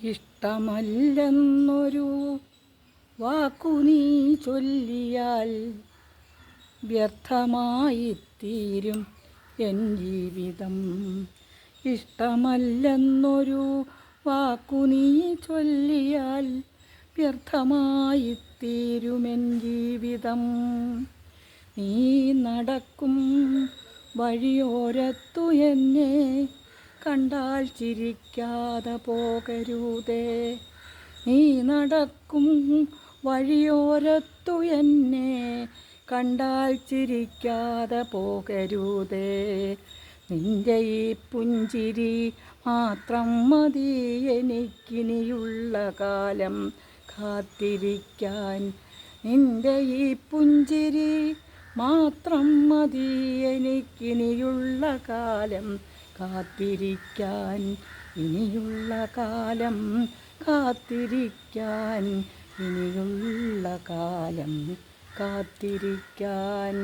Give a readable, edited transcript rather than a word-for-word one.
ഇഷ്ടമല്ലെന്നൊരു വാക്കു നീ ചൊല്ലിയാൽ വ്യർത്ഥമായിത്തീരും എൻ ജീവിതം. ഇഷ്ടമല്ലെന്നൊരു വാക്കു നീ ചൊല്ലിയാൽ വ്യർത്ഥമായിത്തീരുമെൻ ജീവിതം. നീ നടക്കും വഴിയോരത്തു എന്നെ കണ്ടാൽ ചിരിക്കാതെ പോകരുതേ. നീ നടക്കും വഴിയോരത്തു എന്നെ കണ്ടാൽ ചിരിക്കാതെ പോകരുതേ. നിന്റെ ഈ പുഞ്ചിരി മാത്രം മതി എനിക്കിനിയുള്ള കാലം കാത്തിരിക്കാൻ. നിന്റെ ഈ പുഞ്ചിരി മാത്രം മതി എനിക്കിനിയുള്ള കാലം കാത്തിരിക്കാൻ. ഇനിയുള്ള കാലം കാത്തിരിക്കാൻ. ഇനിയുള്ള കാലം കാത്തിരിക്കാൻ.